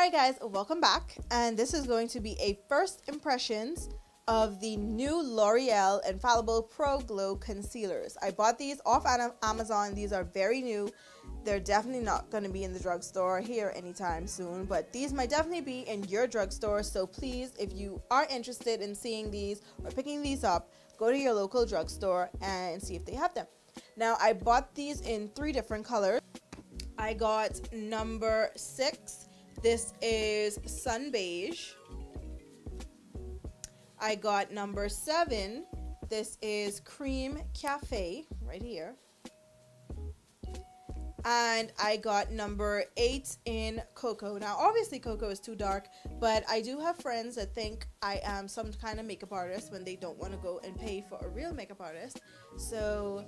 Alright guys, welcome back, and this is going to be a first impressions of the new L'Oreal Infallible Pro Glow Concealers. I bought these off Amazon. These are very new. They're definitely not going to be in the drugstore here anytime soon, but these might definitely be in your drugstore, so please, if you are interested in seeing these or picking these up, go to your local drugstore and see if they have them. Now, I bought these in 3 different colors. I got number 6. This is Sun Beige. I got number 7. This is Cream Cafe, right here. And I got number 8 in Cocoa. Now, obviously, Cocoa is too dark, but I do have friends that think I am some kind of makeup artist when they don't want to go and pay for a real makeup artist. So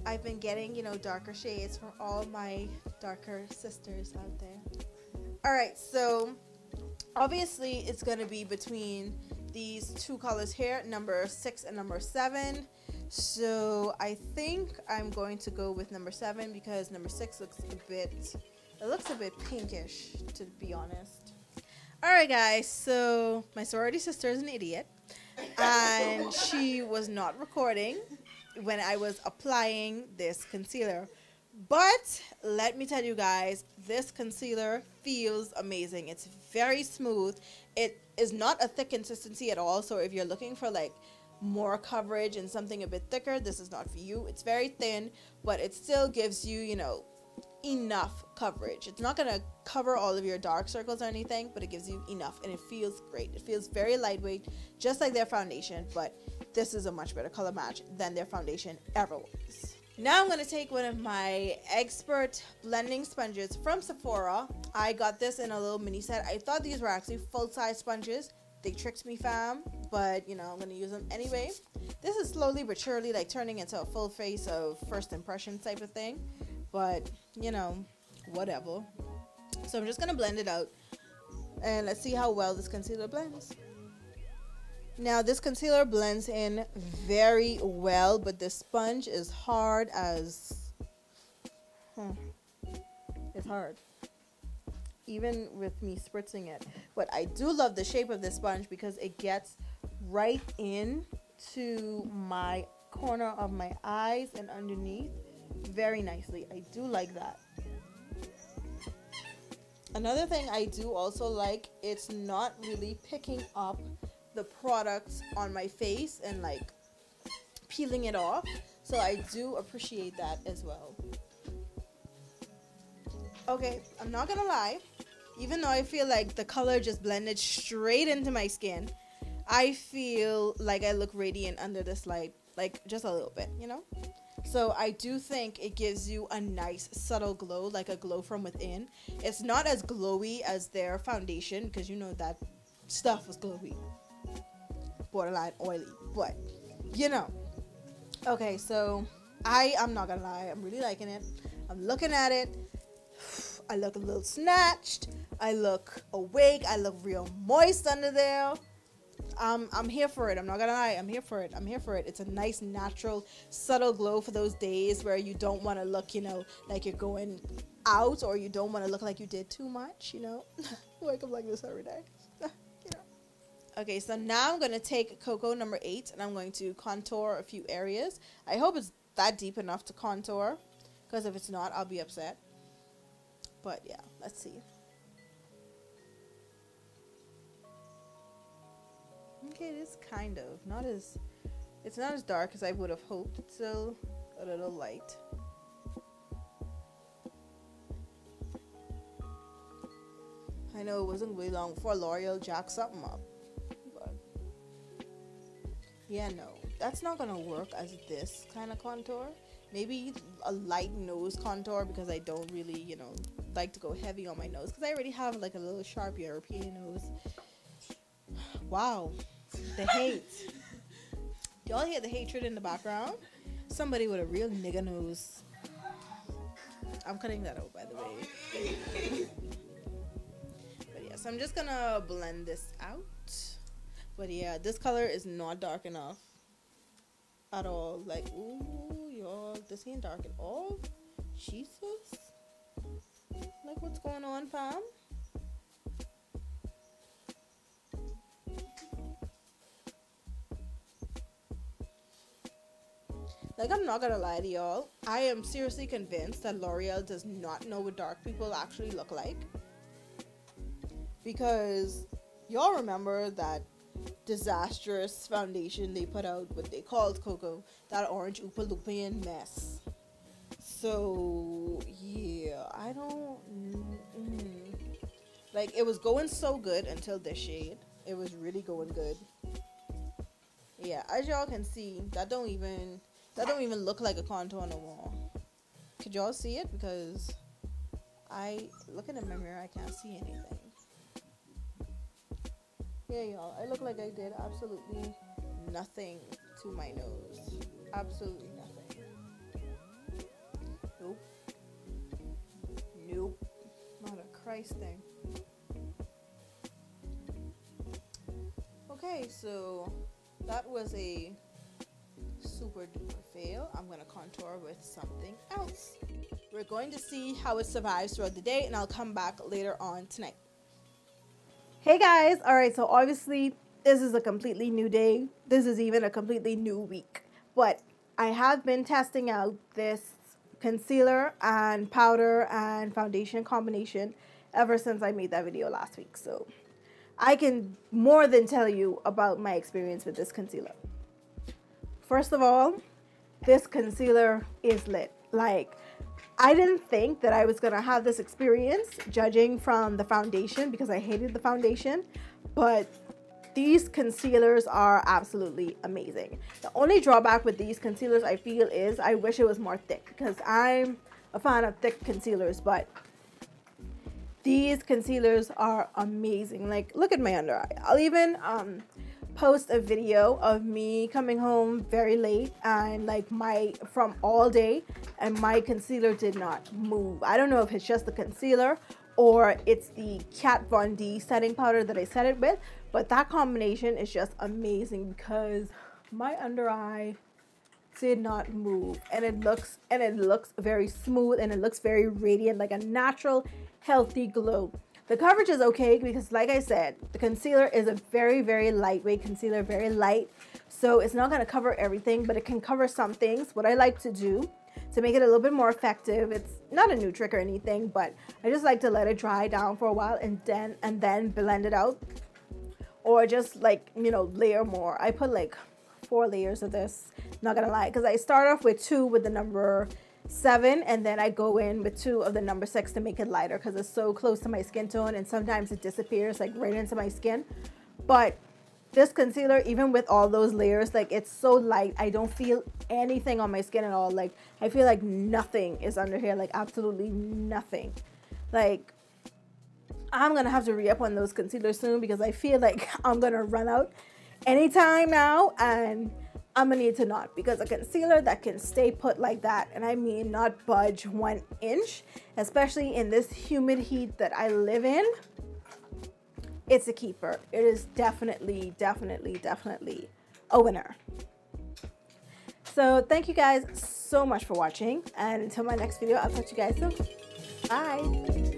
I've been getting, darker shades for all my darker sisters out there. Alright, so obviously it's going to be between these 2 colors here, number 6 and number 7. So I think I'm going to go with number 7 because number 6 looks a bit pinkish, to be honest. Alright guys, so my sorority sister is an idiot, and she was not recording when I was applying this concealer. But let me tell you guys, this concealer feels amazing. It's very smooth. It is not a thick consistency at all. So if you're looking for like more coverage and something a bit thicker, this is not for you. It's very thin, but it still gives you, enough coverage. It's not going to cover all of your dark circles or anything, but it gives you enough, and it feels great. It feels very lightweight, just like their foundation, but this is a much better color match than their foundation ever was. Now I'm going to take one of my expert blending sponges from Sephora. I got this in a little mini set. I thought these were actually full-size sponges. They tricked me, fam, but I'm going to use them anyway. This is slowly but surely like turning into a full face of first impression type of thing, but whatever. So I'm just going to blend it out, and let's see how well this concealer blends. Now, this concealer blends in very well, but this sponge is hard as... It's hard, even with me spritzing it. But I do love the shape of this sponge because it gets right into my corner of my eyes and underneath very nicely. I do like that. Another thing I do also like, it's not really picking up the products on my face and like peeling it off, so I do appreciate that as well. Okay, I'm not gonna lie, even though I feel like the color just blended straight into my skin, I feel like I look radiant under this light, like just a little bit, So I do think it gives you a nice subtle glow, like a glow from within. It's not as glowy as their foundation, because that stuff was glowy, borderline oily, but okay, so I'm not gonna lie, I'm really liking it. I'm looking at it, I look a little snatched, I look awake, I look real moist under there. I'm here for it. I'm not gonna lie, I'm here for it. It's a nice natural subtle glow for those days where you don't want to look like you're going out, or you don't want to look like you did too much. Wake up like this every day. Okay, so now I'm going to take Cocoa number 8, and I'm going to contour a few areas. I hope it's that deep enough to contour, because if it's not, I'll be upset. But yeah, let's see. Okay, it is kind of. It's not as dark as I would have hoped. It's still a little light. I know it wasn't really long before L'Oreal jacked something up. Yeah, no, that's not gonna work as this kind of contour. Maybe a light nose contour, because I don't really, like to go heavy on my nose, because I already have like a little sharp European nose. Wow, the hate. Y'all hear the hatred in the background? Somebody with a real nigga nose. I'm cutting that out, by the way. But yes, I'm just gonna blend this out. But yeah, this color is not dark enough at all. Like, ooh, y'all, this ain't dark at all. Jesus. Like, what's going on, fam? Like, I'm not gonna lie to y'all, I am seriously convinced that L'Oreal does not know what dark people actually look like. Because y'all remember that disastrous foundation they put out, what they called Cocoa, that orange Oopa Loopian mess. So yeah, I don't like, it was going so good until this shade. It was really going good. Yeah, as y'all can see, that don't even look like a contour no more. Could y'all see it? Because looking in my mirror, I can't see anything. Yeah, y'all, I look like I did absolutely nothing to my nose. Absolutely nothing. Nope. Nope. Not a Christ thing. Okay, so that was a super duper fail. I'm gonna contour with something else. We're going to see how it survives throughout the day, and I'll come back later on tonight. Hey guys, alright, so obviously this is a completely new day. This is even a completely new week. But I have been testing out this concealer and powder and foundation combination ever since I made that video last week. So I can more than tell you about my experience with this concealer. First of all, this concealer is lit. Like, I didn't think that I was going to have this experience judging from the foundation, because I hated the foundation, but these concealers are absolutely amazing. The only drawback with these concealers, I feel, is I wish it was more thick, because I'm a fan of thick concealers, but these concealers are amazing. Like, look at my under eye. I'll even post a video of me coming home very late and like from all day, and my concealer did not move. I don't know if it's just the concealer or it's the Kat Von D setting powder that I set it with, but that combination is just amazing because my under eye did not move, and it looks very smooth, and it looks very radiant, like a natural healthy glow. The coverage is okay because, like I said, the concealer is a very, very lightweight concealer, very light. So it's not going to cover everything, but it can cover some things. What I like to do to make it a little bit more effective, it's not a new trick or anything, but I just like to let it dry down for a while and then blend it out. Or just like, you know, layer more. I put like 4 layers of this, not going to lie, because I start off with 2 with the number 7, and then I go in with 2 of the number 6 to make it lighter because it's so close to my skin tone, and sometimes it disappears like right into my skin. But this concealer, even with all those layers, like, it's so light, I don't feel anything on my skin at all. Like, I feel like nothing is under here, like absolutely nothing. Like, I'm gonna have to re-up on those concealers soon because I feel like I'm gonna run out anytime now, and I'm gonna need to not, because a concealer that can stay put like that, and I mean not budge 1 inch, especially in this humid heat that I live in, it's a keeper. It is definitely a winner. So thank you guys so much for watching, and until my next video, I'll talk to you guys soon. Bye.